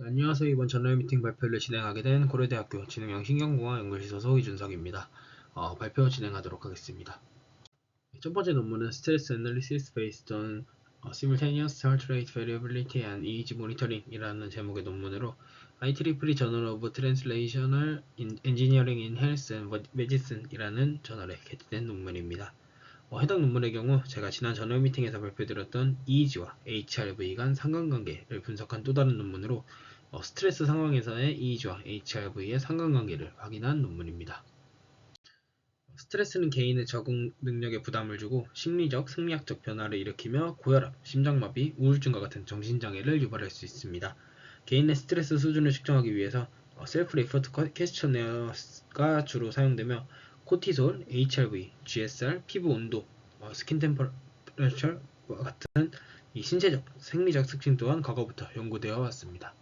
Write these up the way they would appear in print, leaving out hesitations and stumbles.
네, 안녕하세요. 이번 전날 미팅 발표를 진행하게 된 고려대학교 진흥형 신경공학 연구실 소속 이준석입니다. 발표 진행하도록 하겠습니다. 첫 번째 논문은 Stress Analysis Based on Simultaneous Heart Rate Variability and EEG Monitoring 이라는 제목의 논문으로 IEEE Journal of Translational Engineering in Health and Medicine 이라는 저널에 게재된 논문입니다. 해당 논문의 경우 제가 지난 저널 미팅에서 발표드렸던 EEG와 HRV 간 상관관계를 분석한 또 다른 논문으로 스트레스 상황에서의 EEG와 HRV의 상관관계를 확인한 논문입니다. 스트레스는 개인의 적응 능력에 부담을 주고 심리적, 생리학적 변화를 일으키며 고혈압, 심장마비, 우울증과 같은 정신장애를 유발할 수 있습니다. 개인의 스트레스 수준을 측정하기 위해서 셀프 리포트 퀘스처네어가 주로 사용되며 코티솔, HRV, GSR, 피부 온도, 스킨 템퍼러처와 같은 이 신체적, 생리적 특징 또한 과거부터 연구되어 왔습니다.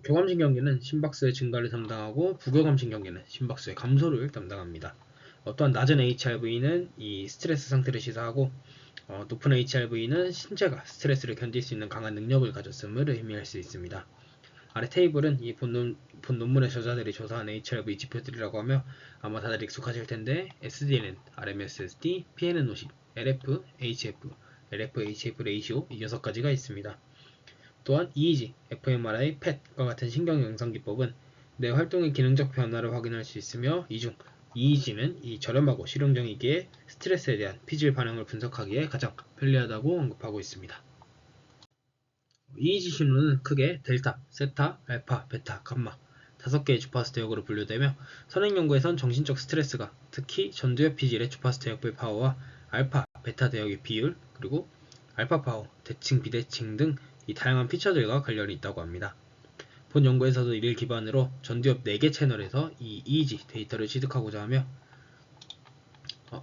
교감신경계는 심박수의 증가를 담당하고 부교감신경계는 심박수의 감소를 담당합니다. 또한 낮은 HRV는 이 스트레스 상태를 시사하고 높은 HRV는 신체가 스트레스를 견딜 수 있는 강한 능력을 가졌음을 의미할 수 있습니다. 아래 테이블은 이 본 논문의 저자들이 조사한 HRV 지표들이라고 하며 아마 다들 익숙하실 텐데 SDNN, RMSSD, PNN50, LF, HF, LF-HF 레이시오 이 6가지가 있습니다. 또한 EEG, fMRI, PET과 같은 신경영상기법은 뇌 활동의 기능적 변화를 확인할 수 있으며 이 중 EEG는 이 저렴하고 실용적이기에 스트레스에 대한 피질 반응을 분석하기에 가장 편리하다고 언급하고 있습니다. EEG 신호는 크게 델타, 세타, 알파, 베타, 감마 5개의 주파수 대역으로 분류되며 선행 연구에선 정신적 스트레스가 특히 전두엽 피질의 주파수 대역별 파워와 알파, 베타 대역의 비율, 그리고 알파 파워, 대칭, 비대칭 등 이 다양한 피처들과 관련이 있다고 합니다. 본 연구에서도 이를 기반으로 전두엽 4개 채널에서 이 EEG 데이터를 취득하고자 하며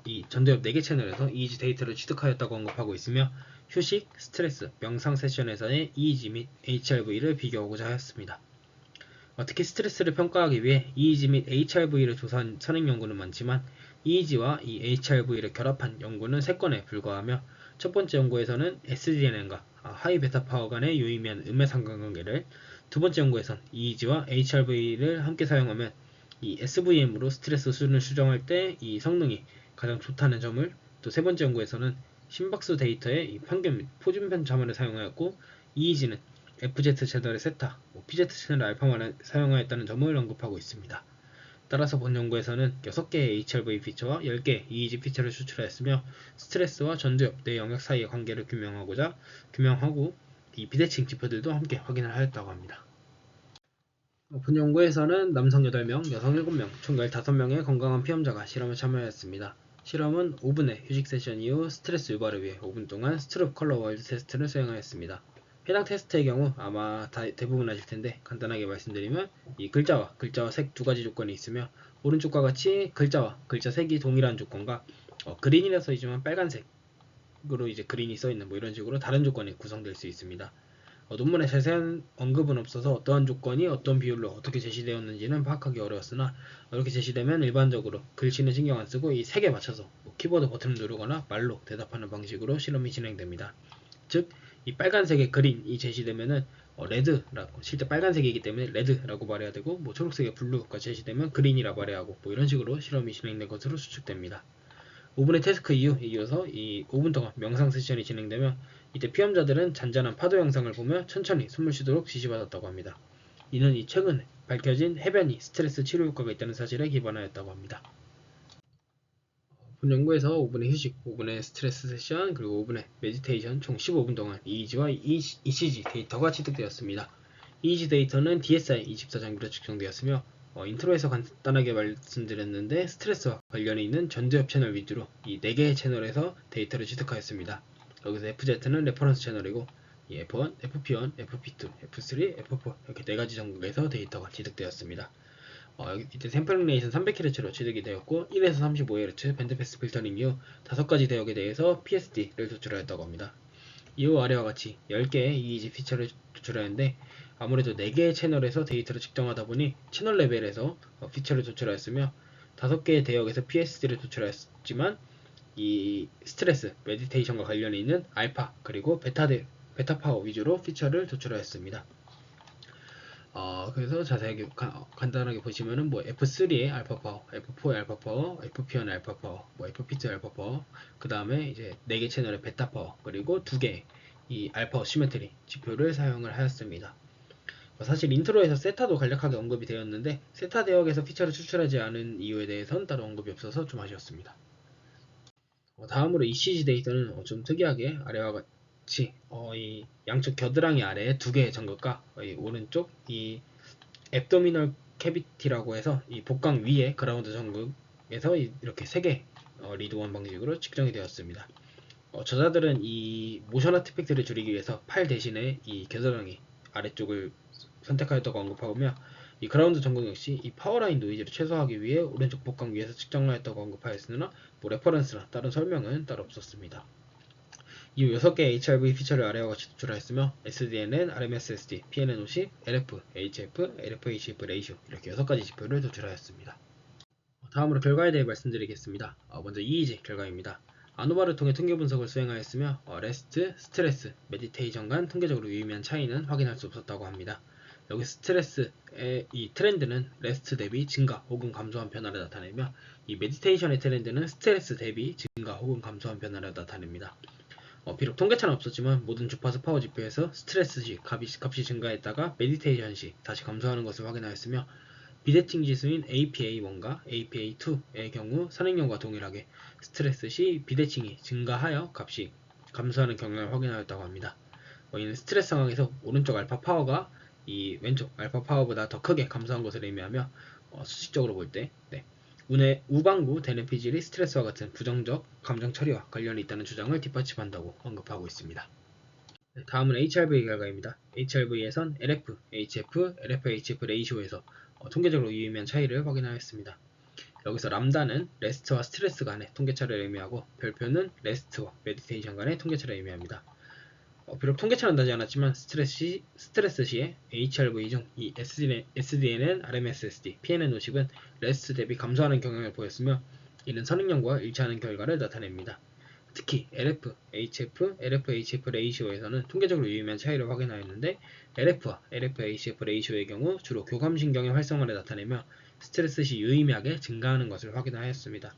이 전두엽 4개 채널에서 EEG 데이터를 취득하였다고 언급하고 있으며 휴식, 스트레스, 명상 세션에서의 EEG 및 HRV를 비교하고자 하였습니다. 특히 스트레스를 평가하기 위해 EEG 및 HRV를 조사한 선행 연구는 많지만 EEG와 이 HRV를 결합한 연구는 3건에 불과하며 첫 번째 연구에서는 SDNN과 하이 베타 파워 간의 유의미한 음의 상관관계를, 두 번째 연구에선 EEG와 HRV를 함께 사용하면 이 SVM으로 스트레스 수준을 수정할 때 이 성능이 가장 좋다는 점을, 또 세 번째 연구에서는 심박수 데이터의 이 평균 및 표준편 자문을 사용하였고 EEG는 FZ 채널의 세타, PZ 채널의 알파만을 사용하였다는 점을 언급하고 있습니다. 따라서 본 연구에서는 6개의 HRV 피처와 10개의 EEG 피처를 추출하였으며 스트레스와 전두엽 뇌 영역 사이의 관계를 규명하고 이 비대칭 지표들도 함께 확인을 하였다고 합니다. 본 연구에서는 남성 8명, 여성 7명, 총 15명의 건강한 피험자가 실험에 참여하였습니다. 실험은 5분의 휴식 세션 이후 스트레스 유발을 위해 5분 동안 스트룹 컬러 월드 테스트를 수행하였습니다. 해당 테스트의 경우 아마 대부분 아실 텐데 간단하게 말씀드리면 이 글자와 색 2가지 조건이 있으며 오른쪽과 같이 글자와 글자 색이 동일한 조건과 그린이라 써있지만 빨간색으로 이제 그린이 써있는 이런 식으로 다른 조건이 구성될 수 있습니다. 논문에 자세한 언급은 없어서 어떠한 조건이 어떤 비율로 어떻게 제시되었는지는 파악하기 어려웠으나 이렇게 제시되면 일반적으로 글씨는 신경 안 쓰고 이 색에 맞춰서 키보드 버튼을 누르거나 말로 대답하는 방식으로 실험이 진행됩니다. 즉, 이 빨간색의 그린이 제시되면은 레드라고, 실제 빨간색이기 때문에 레드라고 말해야 되고, 초록색의 블루가 제시되면 그린이라고 말해야 하고, 이런 식으로 실험이 진행된 것으로 추측됩니다. 5분의 태스크 이어서 이 5분 동안 명상 세션이 진행되며 이때 피험자들은 잔잔한 파도 영상을 보며 천천히 숨을 쉬도록 지시받았다고 합니다. 이는 이 최근에 밝혀진 해변이 스트레스 치료 효과가 있다는 사실에 기반하였다고 합니다. 본 연구에서 5분의 휴식, 5분의 스트레스 세션, 그리고 5분의 메디테이션 총 15분 동안 EEG와 ECG 데이터가 취득되었습니다. EEG 데이터는 DSI-24장비로 측정되었으며 인트로에서 간단하게 말씀드렸는데 스트레스와 관련이 있는 전두엽 채널 위주로 이 4개의 채널에서 데이터를 취득하였습니다. 여기서 FZ는 레퍼런스 채널이고 이 F1, FP1, FP2, F3, F4 이렇게 4가지 전국에서 데이터가 취득되었습니다. 이때 샘플링 레이트는 300Hz로 취득이 되었고 1에서 35Hz 밴드패스 필터링 이후 5가지 대역에 대해서 PSD를 도출하였다고 합니다. 이후 아래와 같이 10개의 EEG 피처를 도출하였는데 아무래도 4개의 채널에서 데이터를 측정하다 보니 채널 레벨에서 피처를 도출하였으며 5개의 대역에서 PSD를 도출하였지만 이 스트레스, 메디테이션과 관련이 있는 알파 그리고 베타 파워 위주로 피처를 도출하였습니다. 그래서 자세하게 간단하게 보시면은 뭐 F3의 알파 파워, F4의 알파 파워, FP1의 알파 파워, 뭐 FP2의 알파 파워, 그 다음에 이제 4개 채널의 베타 파워, 그리고 2개 이 알파 시메트리 지표를 사용을 하였습니다. 사실 인트로에서 세타도 간략하게 언급이 되었는데 세타 대역에서 피처를 추출하지 않은 이유에 대해서는 따로 언급이 없어서 좀 아쉬웠습니다. 다음으로 ECG 데이터는 좀 특이하게 아래와 같이 이 양쪽 겨드랑이 아래에 2개의 전극과 오른쪽 이 앱도미널 캐비티라고 해서 이 복강 위에 그라운드 전극에서 이렇게 3개 리드원 방식으로 측정이 되었습니다. 저자들은 이 모션 아티팩트를 줄이기 위해서 팔 대신에 이 겨드랑이 아래쪽을 선택하였다고 언급하며 이 그라운드 전공 역시 이 파워라인 노이즈를 최소화하기 위해 오른쪽 복강 위에서 측정하였다고 언급하였으나 뭐 레퍼런스나 다른 설명은 따로 없었습니다. 이후 6개의 HRV 피처를 아래와 같이 도출하였으며 SDNN, RMSSD, PNN50, LF, HF, LFHF 레이쇼 이렇게 6가지 지표를 도출하였습니다. 다음으로 결과에 대해 말씀드리겠습니다. 먼저 EEG 결과입니다. 아노바를 통해 통계 분석을 수행하였으며 레스트, 스트레스, 메디테이션 간 통계적으로 유의미한 차이는 확인할 수 없었다고 합니다. 여기 스트레스의 이 트렌드는 레스트 대비 증가 혹은 감소한 변화를 나타내며 이 메디테이션의 트렌드는 스트레스 대비 증가 혹은 감소한 변화를 나타냅니다. 비록 통계차는 없었지만 모든 주파수 파워 지표에서 스트레스 시 값이 증가했다가 메디테이션 시 다시 감소하는 것을 확인하였으며 비대칭 지수인 APA1과 APA2의 경우 선행량과 동일하게 스트레스 시 비대칭이 증가하여 값이 감소하는 경향을 확인하였다고 합니다. 이는 스트레스 상황에서 오른쪽 알파 파워가 이 왼쪽 알파 파워보다 더 크게 감소한 것을 의미하며 수식적으로 볼 때 우방구 대뇌피질이 스트레스와 같은 부정적 감정 처리와 관련이 있다는 주장을 뒷받침한다고 언급하고 있습니다. 다음은 HRV 결과입니다. HRV에선 LF, HF, LFHF 레이쇼에서 통계적으로 유의미한 차이를 확인하였습니다. 여기서 람다는 레스트와 스트레스 간의 통계차를 의미하고 별표는 레스트와 메디테이션 간의 통계차를 의미합니다. 비록 통계차는 나지 않았지만 스트레스 시에 HRV 중 이 SDNN, RMSSD, PNN50은 레스트 대비 감소하는 경향을 보였으며 이는 선행량과 일치하는 결과를 나타냅니다. 특히 LF, HF, LFHF 레이시오에서는 통계적으로 유의미한 차이를 확인하였는데 LF와 LFHF 레이시오의 경우 주로 교감신경의 활성화를 나타내며 스트레스 시 유의미하게 증가하는 것을 확인하였습니다.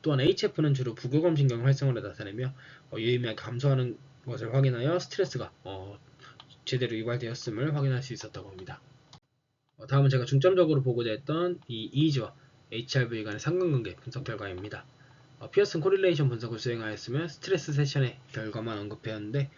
또한 HF는 주로 부교감신경 활성화를 나타내며 유의미하게 감소하는 것을 확인하여 스트레스가 제대로 유발되었음을 확인할 수 있었다고 합니다. 다음은 제가 중점적으로 보고자 했던 이 EEG와 HRV 간의 상관관계 분석 결과입니다. 피어슨 코릴레이션 분석을 수행하였으며 스트레스 세션의 결과만 언급되었는데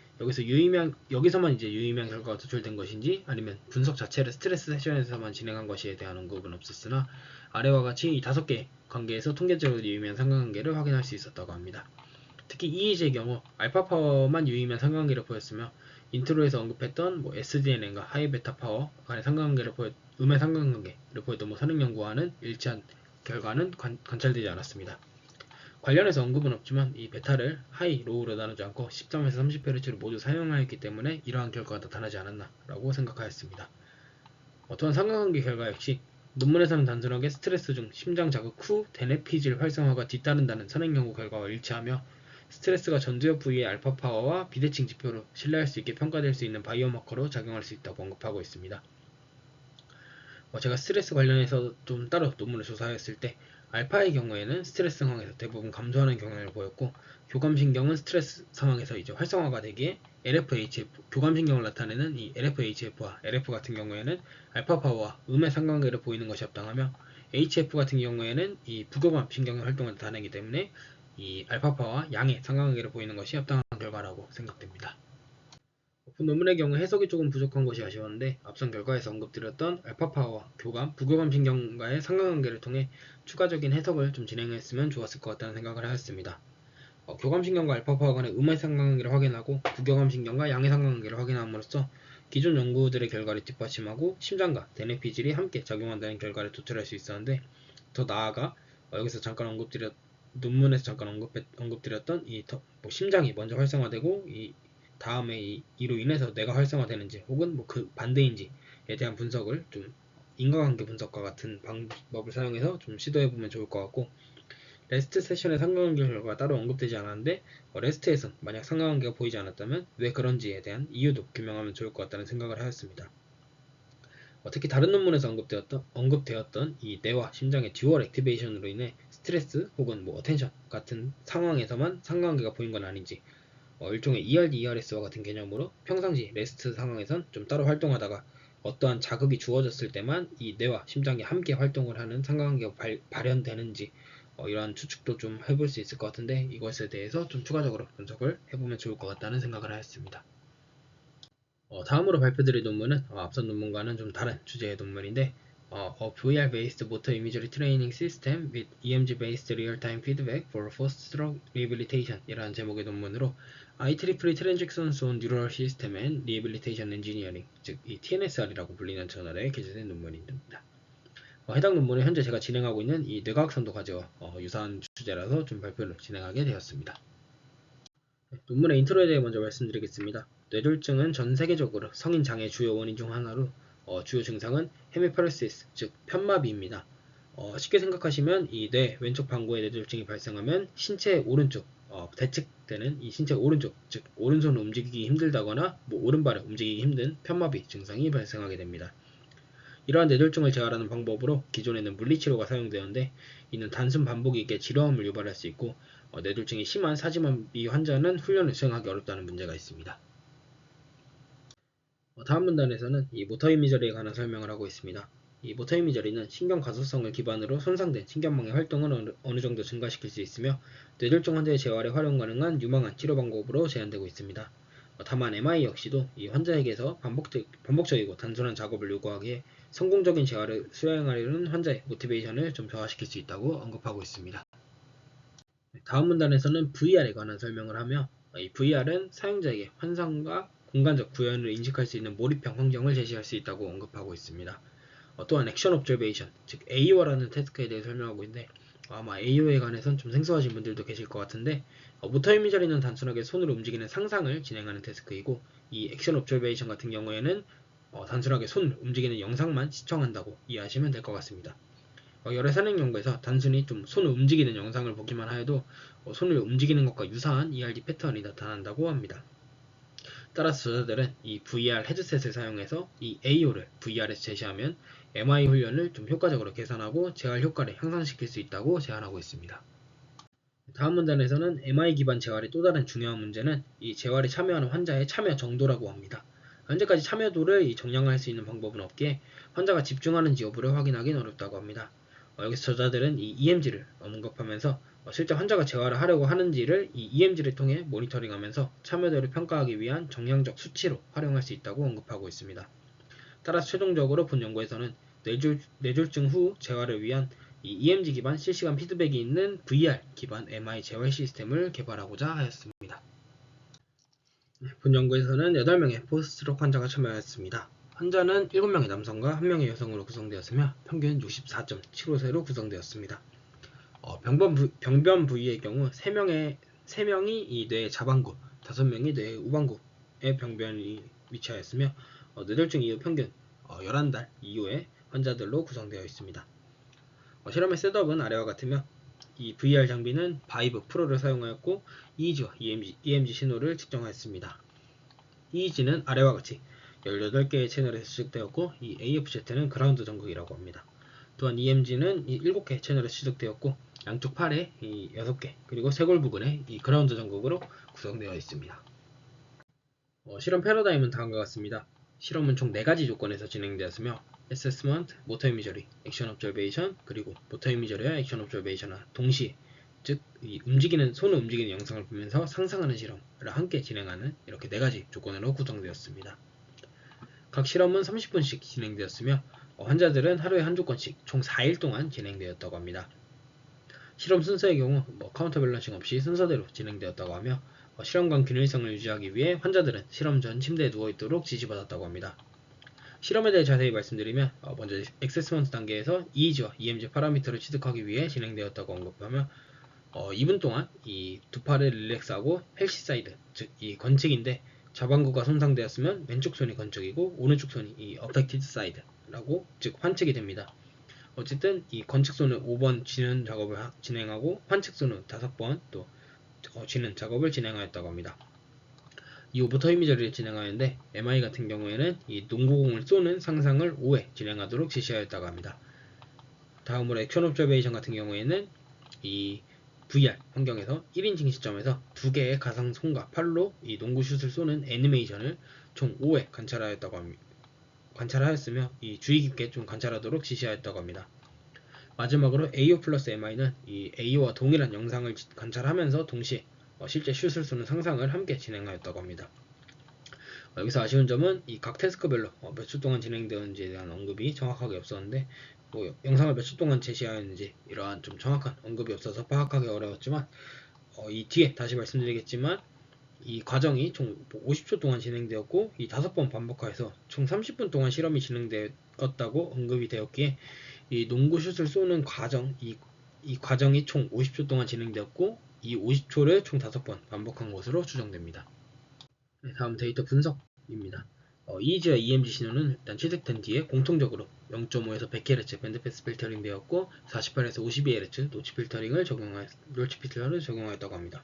여기서만 이제 유의미한 결과가 도출된 것인지 아니면 분석 자체를 스트레스 세션에서만 진행한 것에 대한 언급은 없었으나 아래와 같이 이 5개 관계에서 통계적으로 유의미한 상관관계를 확인할 수 있었다고 합니다. 특히 EEG의 경우 알파 파워만 유의미한 상관관계를 보였으며 인트로에서 언급했던 SDNN과 하이 베타 파워 간의 음의 상관관계를 보였던 선행 연구와는 일치한 결과는 관찰되지 않았습니다. 관련해서 언급은 없지만 이 베타를 하이, 로우로 나누지 않고 10점에서 30Hz를 모두 사용하였기 때문에 이러한 결과가 나타나지 않았나 라고 생각하였습니다. 또한 상관관계 결과 역시 논문에서는 단순하게 스트레스 중 심장 자극 후 대뇌피질 활성화가 뒤따른다는 선행 연구 결과와 일치하며 스트레스가 전두엽 부위의 알파 파워와 비대칭 지표로 신뢰할 수 있게 평가될 수 있는 바이오마커로 작용할 수 있다고 언급하고 있습니다. 제가 스트레스 관련해서 좀 따로 논문을 조사했을 때 알파의 경우에는 스트레스 상황에서 대부분 감소하는 경향을 보였고 교감신경은 스트레스 상황에서 이제 활성화가 되기에 LFHF, 교감신경을 나타내는 이 LFHF와 LF 같은 경우에는 알파 파워와 음의 상관관계를 보이는 것이 합당하며 HF 같은 경우에는 이 부교감 신경의 활동을 나타내기 때문에 이 알파 파워와 양의 상관관계를 보이는 것이 합당한 결과라고 생각됩니다. 본 논문의 경우 해석이 조금 부족한 것이 아쉬웠는데 앞선 결과에서 언급드렸던 알파 파워와 교감, 부교감 신경과의 상관관계를 통해 추가적인 해석을 좀 진행했으면 좋았을 것 같다는 생각을 하였습니다. 교감 신경과 알파 파워 간의 음의 상관관계를 확인하고 부교감 신경과 양의 상관관계를 확인함으로써 기존 연구들의 결과를 뒷받침하고 심장과 대뇌피질이 함께 작용한다는 결과를 도출할 수 있었는데 더 나아가 여기서 잠깐 논문에서 잠깐 언급드렸던 심장이 먼저 활성화되고 다음에 이로 인해서 뇌가 활성화되는지 혹은 그 반대인지에 대한 분석을 좀 인과관계 분석과 같은 방법을 사용해서 좀 시도해보면 좋을 것 같고 레스트 세션의 상관관계 결과가 따로 언급되지 않았는데 레스트에선 만약 상관관계가 보이지 않았다면 왜 그런지에 대한 이유도 규명하면 좋을 것 같다는 생각을 하였습니다. 특히 다른 논문에서 언급되었던 이 뇌와 심장의 듀얼 액티베이션으로 인해 스트레스 혹은 어텐션 같은 상황에서만 상관관계가 보인 건 아닌지, 일종의 ERD, ERS와 같은 개념으로 평상시 레스트 상황에선 좀 따로 활동하다가 어떠한 자극이 주어졌을 때만 이 뇌와 심장이 함께 활동을 하는 상관관계가 발현되는지, 이러한 추측도 좀 해볼 수 있을 것 같은데, 이것에 대해서 좀 추가적으로 분석을 해보면 좋을 것 같다는 생각을 하였습니다. 다음으로 발표드릴 논문은 앞선 논문과는 좀 다른 주제의 논문인데, A VR-based motor imagery training system with EMG-based real-time feedback for post-stroke rehabilitation 이라는 제목의 논문으로 IEEE Transactions on Neural System and Rehabilitation Engineering, 즉 이 TNSR이라고 불리는 저널에 게재된 논문입니다. 해당 논문은 현재 제가 진행하고 있는 이 뇌과학 선도 과제와 유사한 주제라서 좀 발표를 진행하게 되었습니다. 논문의 인트로에 대해 먼저 말씀드리겠습니다. 뇌졸중은 전 세계적으로 성인 장애 주요 원인 중 하나로 주요 증상은 헤미파레시스, 즉 편마비입니다. 쉽게 생각하시면 이 뇌 왼쪽 방구에 뇌졸중이 발생하면 신체 오른쪽, 대측되는 이 신체 오른쪽, 즉 오른손을 움직이기 힘들다거나 오른발을 움직이기 힘든 편마비 증상이 발생하게 됩니다. 이러한 뇌졸중을 재활하는 방법으로 기존에는 물리치료가 사용되었는데, 이는 단순 반복이 있게 지루함을 유발할 수 있고 뇌졸중이 심한 사지마비 환자는 훈련을 수행하기 어렵다는 문제가 있습니다. 다음 문단에서는 이 모터 이미저리에 관한 설명을 하고 있습니다. 이 모터 이미저리는 신경 가소성을 기반으로 손상된 신경망의 활동을 어느 정도 증가시킬 수 있으며 뇌졸중 환자의 재활에 활용 가능한 유망한 치료 방법으로 제한되고 있습니다. 다만 MI 역시도 이 환자에게서 반복적이고 단순한 작업을 요구하기에 성공적인 재활을 수행하려는 환자의 모티베이션을 좀 저하시킬 수 있다고 언급하고 있습니다. 다음 문단에서는 VR에 관한 설명을 하며, 이 VR은 사용자에게 환상과 공간적 구현을 인식할 수 있는 몰입형 환경을 제시할 수 있다고 언급하고 있습니다. 또한 액션 옵저베이션, 즉 AO라는 태스크에 대해 설명하고 있는데, 아마 AO에 관해선 좀 생소하신 분들도 계실 것 같은데, 모터 이미저리는 단순하게 손으로 움직이는 상상을 진행하는 태스크이고, 이 액션 옵저베이션 같은 경우에는 단순하게 손을 움직이는 영상만 시청한다고 이해하시면 될 것 같습니다. 여러 산행 연구에서 단순히 좀 손을 움직이는 영상을 보기만 하여도 손을 움직이는 것과 유사한 ERD 패턴이 나타난다고 합니다. 따라서 저자들은 이 VR 헤드셋을 사용해서 이 AO를 VR에서 제시하면 MI 훈련을 좀 효과적으로 개선하고 재활 효과를 향상시킬 수 있다고 제안하고 있습니다. 다음 문단에서는 MI 기반 재활의 또 다른 중요한 문제는 이 재활에 참여하는 환자의 참여 정도라고 합니다. 현재까지 참여도를 정량할 수 있는 방법은 없기에 환자가 집중하는지 여부를 확인하기는 어렵다고 합니다. 여기서 저자들은 이 EMG를 언급하면서 실제 환자가 재활을 하려고 하는지를 이 EMG를 통해 모니터링하면서 참여도를 평가하기 위한 정량적 수치로 활용할 수 있다고 언급하고 있습니다. 따라서 최종적으로 본 연구에서는 뇌졸중 후 재활을 위한 이 EMG 기반 실시간 피드백이 있는 VR 기반 MI 재활 시스템을 개발하고자 하였습니다. 본 연구에서는 8명의 포스트스트로크 환자가 참여하였습니다. 환자는 7명의 남성과 1명의 여성으로 구성되었으며 평균 64.75세로 구성되었습니다. 병변 부위의 경우 3명이 이 뇌의 자반구, 5명이 뇌의 우반구에 병변이 위치하였으며 뇌졸중 이후 평균 11달 이후의 환자들로 구성되어 있습니다. 실험의 셋업은 아래와 같으며, 이 VR 장비는 바이브 프로를 사용하였고 EEG와 EMG 신호를 측정하였습니다. EEG는 아래와 같이 18개의 채널에서 추적되었고, 이 AFZ는 그라운드 전극이라고 합니다. 또한 EMG는 7개 채널에서 추적되었고 양쪽 팔에 6개, 그리고 쇄골 부근에 이 그라운드 전극으로 구성되어 있습니다. 실험 패러다임은 다음과 같습니다. 실험은 총 4가지 조건에서 진행되었으며 Assessment, Motor Imagery, Action Observation, 그리고 Motor Imagery와 Action Observation을 동시에, 즉 손을 움직이는 영상을 보면서 상상하는 실험을 함께 진행하는 이렇게 4가지 조건으로 구성되었습니다. 각 실험은 30분씩 진행되었으며 환자들은 하루에 한 조건씩 총 4일 동안 진행되었다고 합니다. 실험 순서의 경우 카운터 밸런싱 없이 순서대로 진행되었다고 하며, 실험관 균일성을 유지하기 위해 환자들은 실험 전 침대에 누워있도록 지시받았다고 합니다. 실험에 대해 자세히 말씀드리면, 먼저 액세스먼트 단계에서 EEG와 EMG 파라미터를 취득하기 위해 진행되었다고 언급하며, 2분 동안 이 두 팔을 릴렉스하고 헬시 사이드, 즉 이 건측인데 좌반구가 손상되었으면 왼쪽 손이 건측이고 오른쪽 손이 이 어펙티드 사이드라고, 즉 환측이 됩니다. 어쨌든 이 건측손은 5번 쥐는 작업을 진행하고 환측손은 5번 또 쥐는 작업을 진행하였다고 합니다. 이후 모터 이미저리를 진행하는데 MI 같은 경우에는 이 농구공을 쏘는 상상을 5회 진행하도록 지시하였다고 합니다. 다음으로 액션 옵저베이션 같은 경우에는 이 VR 환경에서 1인칭 시점에서 2개의 가상 손과 팔로 이 농구슛을 쏘는 애니메이션을 총 5회 관찰하였으며 이 주의 깊게 좀 관찰하도록 지시하였다고 합니다. 마지막으로 AO 플러스 MI는 이 AO와 동일한 영상을 관찰하면서 동시에 실제 슛을 쏘는 상상을 함께 진행하였다고 합니다. 여기서 아쉬운 점은 이 각 태스크별로 몇 초 동안 진행되었는지에 대한 언급이 정확하게 없었는데 영상을 몇 초 동안 제시하였는지 이러한 좀 정확한 언급이 없어서 파악하기 어려웠지만 이 뒤에 다시 말씀드리겠지만 이 과정이 총 50초 동안 진행되었고 이 5번 반복하여서 총 30분 동안 실험이 진행되었다고 언급이 되었기에 이 농구슛을 쏘는 과정 이 과정이 총 50초 동안 진행되었고 이 50초를 총 5번 반복한 것으로 추정됩니다. 다음 데이터 분석입니다. EEG와 EMG 신호는 일단 취득된 뒤에 공통적으로 0.5에서 100Hz 밴드패스 필터링 되었고 48에서 52Hz 노치 필터링을 적용하였다고 합니다.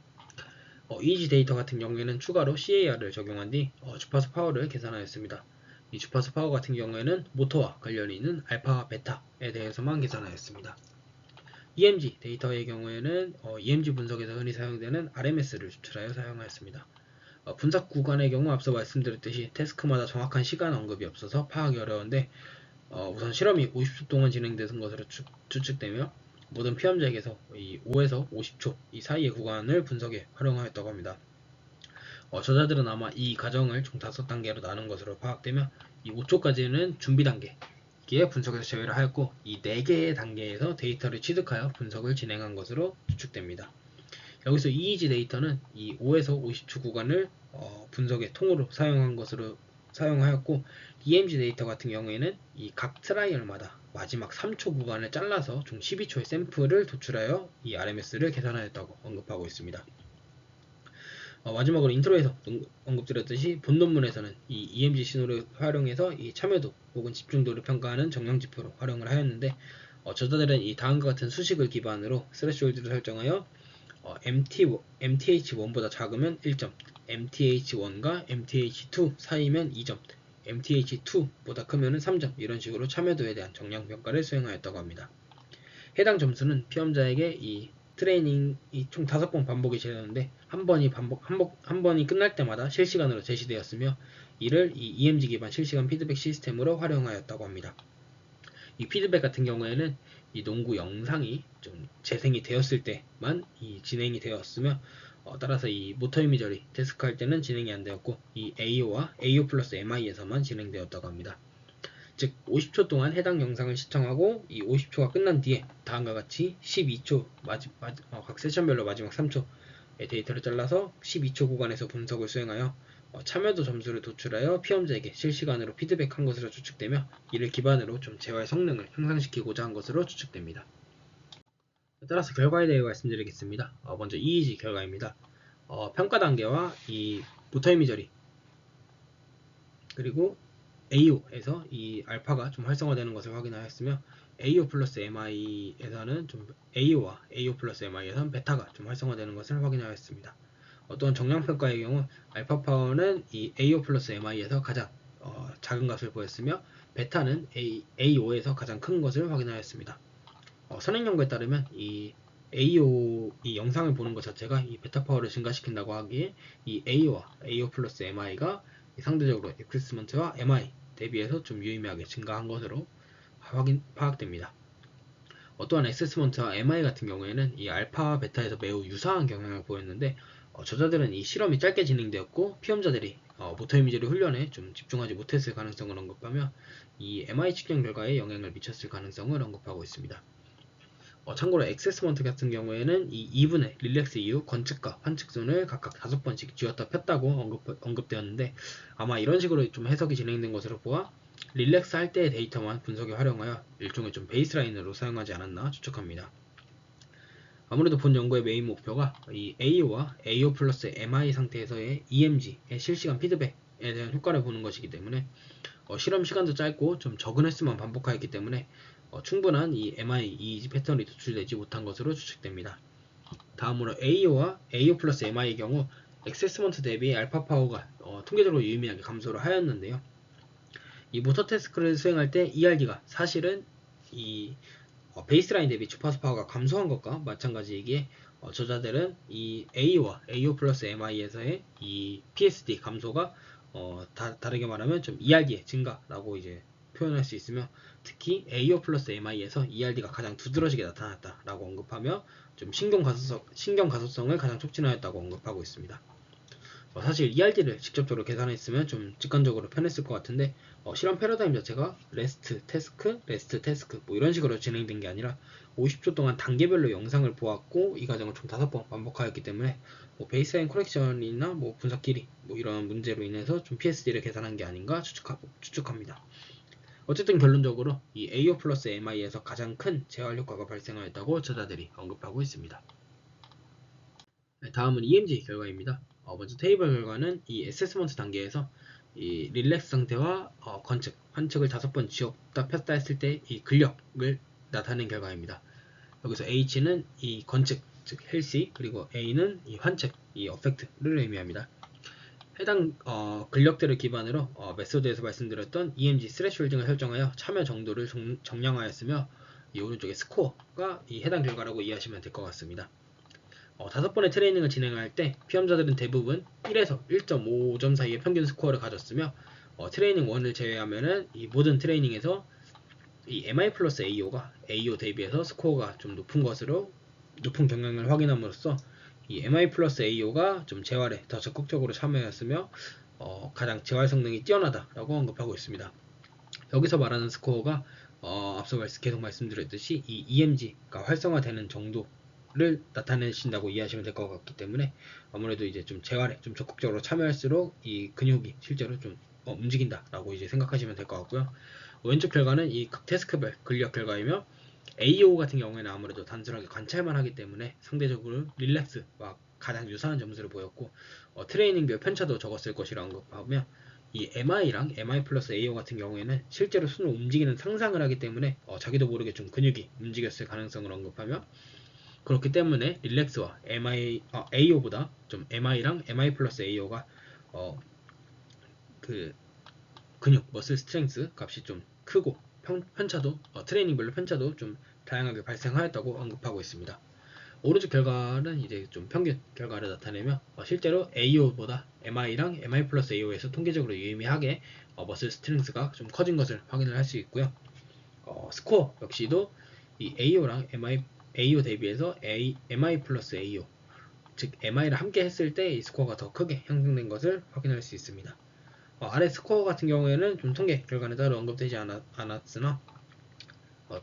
EEG 데이터 같은 경우에는 추가로 CAR을 적용한 뒤 주파수 파워를 계산하였습니다. 이 주파수 파워 같은 경우에는 모터와 관련이 있는 알파와 베타에 대해서만 계산하였습니다. EMG 데이터의 경우에는 EMG 분석에서 흔히 사용되는 RMS를 추출하여 사용하였습니다. 분석 구간의 경우 앞서 말씀드렸듯이 태스크마다 정확한 시간 언급이 없어서 파악이 어려운데 우선 실험이 50초 동안 진행되는 것으로 추측되며 모든 피험자에게서 이 5에서 50초 이 사이의 구간을 분석에 활용하였다고 합니다. 저자들은 아마 이 과정을 총 5단계로 나눈 것으로 파악되며 이 5초까지는 준비 단계에 분석에서 제외를 하였고 이 4개의 단계에서 데이터를 취득하여 분석을 진행한 것으로 추측됩니다. 여기서 EEG 데이터는 이 5에서 50초 구간을 분석의 통으로 사용하였고 EMG 데이터 같은 경우에는 이 각 트라이얼마다 마지막 3초 구간을 잘라서 총 12초의 샘플을 도출하여 이 RMS를 계산하였다고 언급하고 있습니다. 마지막으로 인트로에서 언급드렸듯이 본 논문에서는 이 EMG 신호를 활용해서 이 참여도 혹은 집중도를 평가하는 정량지표로 활용을 하였는데 저자들은 이 다음과 같은 수식을 기반으로 스레시홀드를 설정하여 MTH1보다 작으면 1점, MTH1과 MTH2 사이면 2점, MTH2보다 크면 3점 이런 식으로 참여도에 대한 정량평가를 수행하였다고 합니다. 해당 점수는 피험자에게 이 트레이닝이 총 5번 반복이 되었는데 한 번이 끝날 때마다 실시간으로 제시되었으며 이를 이 EMG 기반 실시간 피드백 시스템으로 활용하였다고 합니다. 이 피드백 같은 경우에는 이 농구 영상이 좀 재생이 되었을 때만 이 진행이 되었으며 따라서 이 모터 이미저리 태스크할 때는 진행이 안 되었고 이 AO와 AO 플러스 MI에서만 진행되었다고 합니다. 즉 50초 동안 해당 영상을 시청하고 이 50초가 끝난 뒤에 다음과 같이 12초 각 세션별로 마지막 3초의 데이터를 잘라서 12초 구간에서 분석을 수행하여 참여도 점수를 도출하여 피험자에게 실시간으로 피드백한 것으로 추측되며 이를 기반으로 좀 재활 성능을 향상시키고자 한 것으로 추측됩니다. 따라서 결과에 대해 말씀드리겠습니다. 먼저 EEG 결과입니다. 평가 단계와 이 모터 이미저리 그리고 AO에서 이 알파가 좀 활성화되는 것을 확인하였으며 AO 플러스 MI에서는 좀 AO와 AO 플러스 MI에서는 베타가 좀 활성화되는 것을 확인하였습니다. 또한 정량평가의 경우 알파 파워는 이 AO 플러스 MI에서 가장 작은 값을 보였으며 베타는 AO에서 가장 큰 것을 확인하였습니다. 선행 연구에 따르면 이 AO 이 영상을 보는 것 자체가 이 베타 파워를 증가시킨다고 하기에 이 AO와 AO 플러스 MI가 상대적으로 엑세스먼트와 MI 대비해서 좀 유의미하게 증가한 것으로 파악됩니다. 또한 엑세스먼트와 MI 같은 경우에는 이 알파와 베타에서 매우 유사한 경향을 보였는데 저자들은 이 실험이 짧게 진행되었고 피험자들이 모터 이미지를 훈련에 좀 집중하지 못했을 가능성을 언급하며 이 MI 측정 결과에 영향을 미쳤을 가능성을 언급하고 있습니다. 참고로 엑세스먼트 같은 경우에는 이 2분의 릴렉스 이후 건측과 환측선을 각각 5번씩 쥐었다 폈다고 언급되었는데 아마 이런 식으로 좀 해석이 진행된 것으로 보아 릴렉스 할 때의 데이터만 분석에 활용하여 일종의 좀 베이스라인으로 사용하지 않았나 추측합니다. 아무래도 본 연구의 메인 목표가 이 AO와 AO 플러스 MI 상태에서의 EMG의 실시간 피드백에 대한 효과를 보는 것이기 때문에 실험 시간도 짧고 좀 적은 횟수만 반복하였기 때문에 충분한 이 MI EEG 패턴이 도출되지 못한 것으로 추측됩니다. 다음으로 AO와 AO 플러스 MI의 경우 액세스먼트 대비 알파 파워가 통계적으로 유의미하게 감소를 하였는데요. 이 모터 태스크를 수행할 때 ERD가 사실은 이 베이스라인 대비 주파수 파워가 감소한 것과 마찬가지이기에 저자들은 이 AO와 AO 플러스 MI에서의 이 PSD 감소가 다르게 말하면 좀 ERD의 증가라고 이제 표현할 수 있으며, 특히 AO 플러스 MI에서 ERD가 가장 두드러지게 나타났다라고 언급하며 좀 신경 가소성을 가장 촉진하였다고 언급하고 있습니다. 사실 ERD를 직접적으로 계산했으면 좀 직관적으로 편했을 것 같은데 실험 패러다임 자체가 레스트 태스크 뭐 이런 식으로 진행된 게 아니라 50초 동안 단계별로 영상을 보았고 이 과정을 총 5번 반복하였기 때문에 베이스라인 커렉션이나 분석 길이 이런 문제로 인해서 좀 PSD를 계산한 게 아닌가 추측합니다. 어쨌든 결론적으로 이 AO 플러스 MI에서 가장 큰 재활 효과가 발생하였다고 저자들이 언급하고 있습니다. 다음은 EMG 결과입니다. 먼저 테이블 결과는 이 어세스먼트 단계에서 이 릴렉스 상태와 환측을 5번 지었다 폈다 했을 때 이 근력을 나타낸 결과입니다. 여기서 H는 이 건측, 즉 헬시, 그리고 A는 이 환측, 이 어펙트를 의미합니다. 해당 근력들을 기반으로 메소드에서 말씀드렸던 EMG 스레시홀딩을 설정하여 참여 정도를 정량하였으며, 이 오른쪽에 스코어가 이 해당 결과라고 이해하시면 될 것 같습니다. 5번의 트레이닝을 진행할 때 피험자들은 대부분 1에서 1.5점 사이의 평균 스코어를 가졌으며, 트레이닝 1을 제외하면은 이 모든 트레이닝에서 이 MI 플러스 AO가 AO 대비해서 스코어가 좀 높은 경향을 확인함으로써 이 MI 플러스 AO가 좀 재활에 더 적극적으로 참여했으며 가장 재활 성능이 뛰어나다라고 언급하고 있습니다. 여기서 말하는 스코어가 앞서 계속 말씀드렸듯이 이 EMG가 활성화되는 정도를 나타내신다고 이해하시면 될 것 같기 때문에 아무래도 이제 좀 재활에 좀 적극적으로 참여할수록 이 근육이 실제로 좀 움직인다라고 이제 생각하시면 될 것 같고요. 왼쪽 결과는 이 각 태스크별 근력 결과이며, AO 같은 경우에는 아무래도 단순하게 관찰만 하기 때문에 상대적으로 릴렉스와 가장 유사한 점수를 보였고, 트레이닝별 편차도 적었을 것이라 언급하며, 이 MI랑 MI 플러스 AO 같은 경우에는 실제로 손을 움직이는 상상을 하기 때문에 자기도 모르게 좀 근육이 움직였을 가능성을 언급하며, 그렇기 때문에 릴렉스와 AO보다 좀 MI랑 MI 플러스 AO가 그 근육 머슬 스트렝스 값이 좀 크고 편차도 트레이닝별로 편차도 좀 다양하게 발생하였다고 언급하고 있습니다. 오른쪽 결과는 이제 좀 평균 결과를 나타내며 실제로 AO보다 MI랑 MI 플러스 AO에서 통계적으로 유의미하게 머슬 스트렝스가 좀 커진 것을 확인을 할 수 있고요. 스코어 역시도 이 AO랑 AO 대비해서 MI 플러스 AO, 즉 MI를 함께 했을 때 이 스코어가 더 크게 형성된 것을 확인할 수 있습니다. 아래 스코어 같은 경우에는 좀 통계 결과는 따로 언급되지 않았으나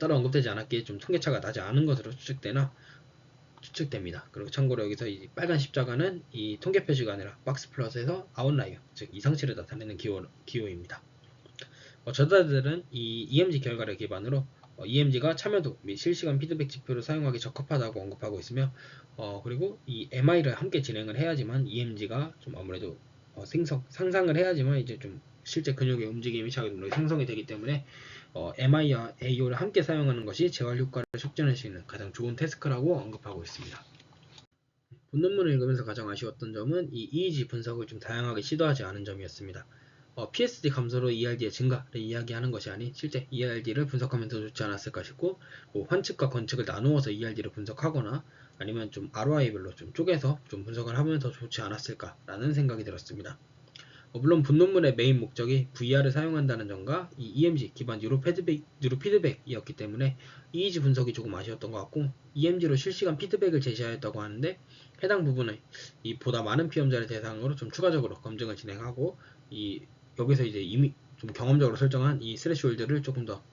따로 언급되지 않았기에 좀 통계차가 나지 않은 것으로 추측됩니다. 그리고 참고로 여기서 이 빨간 십자가는 이 통계 표시가 아니라 박스 플러스에서 아웃라이어, 즉 이상치를 나타내는 기호입니다. 저자들은 이 EMG 결과를 기반으로 EMG가 참여도 및 실시간 피드백 지표를 사용하기 적합하다고 언급하고 있으며, 그리고 이 MI를 함께 진행을 해야지만 EMG가 좀 아무래도 상상을 해야지만 이제 좀 실제 근육의 움직임이 자기로 생성이 되기 때문에 MI와 AO를 함께 사용하는 것이 재활 효과를 촉진할 수 있는 가장 좋은 태스크라고 언급하고 있습니다. 본논문을 읽으면서 가장 아쉬웠던 점은 이 EEG 분석을 좀 다양하게 시도하지 않은 점이었습니다. PSD 감소로 ERD의 증가를 이야기하는 것이 아닌 실제 ERD를 분석하면 더 좋지 않았을까 싶고, 환측과 건측을 나누어서 ERD를 분석하거나 아니면 좀 ROI별로 좀 쪼개서 좀 분석을 하면 더 좋지 않았을까라는 생각이 들었습니다. 물론 본논문의 메인 목적이 VR을 사용한다는 점과 이 EMG 기반 뉴로 피드백이었기 때문에 EEG 분석이 조금 아쉬웠던 것 같고, EMG로 실시간 피드백을 제시하였다고 하는데 해당 부분을 이 보다 많은 피험자를 대상으로 좀 추가적으로 검증을 진행하고 여기서 이제 이미 좀 경험적으로 설정한 이 스레시홀드를 조금 더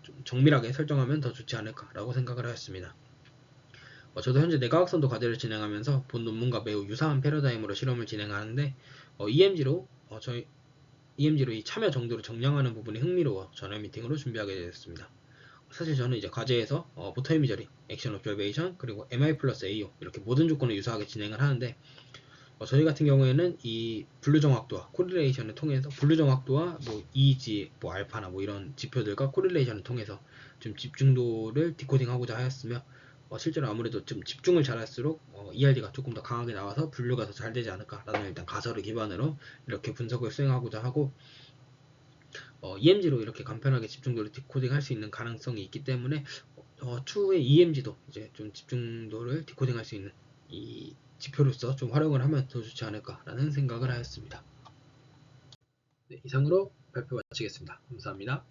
좀 정밀하게 설정하면 더 좋지 않을까라고 생각을 하였습니다. 저도 현재 내과학선도 과제를 진행하면서 본 논문과 매우 유사한 패러다임으로 실험을 진행하는데 EMG로 이 참여 정도를 정량하는 부분이 흥미로워 전화 미팅으로 준비하게 되었습니다. 사실 저는 이제 과제에서 보터 이미저리, 액션 옵저베이션, 그리고 MI 플러스 AO 이렇게 모든 조건을 유사하게 진행을 하는데 저희 같은 경우에는 이 블루 정확도와 코릴레이션을 통해서 블루 정확도와 EEG, 알파나 이런 지표들과 코릴레이션을 통해서 좀 집중도를 디코딩하고자 하였으며 실제로 아무래도 좀 집중을 잘할수록 ERD가 조금 더 강하게 나와서 분류가 더 잘 되지 않을까라는 일단 가설을 기반으로 이렇게 분석을 수행하고자 하고, EMG로 이렇게 간편하게 집중도를 디코딩할 수 있는 가능성이 있기 때문에 추후에 EMG도 이제 좀 집중도를 디코딩할 수 있는 이 지표로서 좀 활용을 하면 더 좋지 않을까라는 생각을 하였습니다. 네, 이상으로 발표 마치겠습니다. 감사합니다.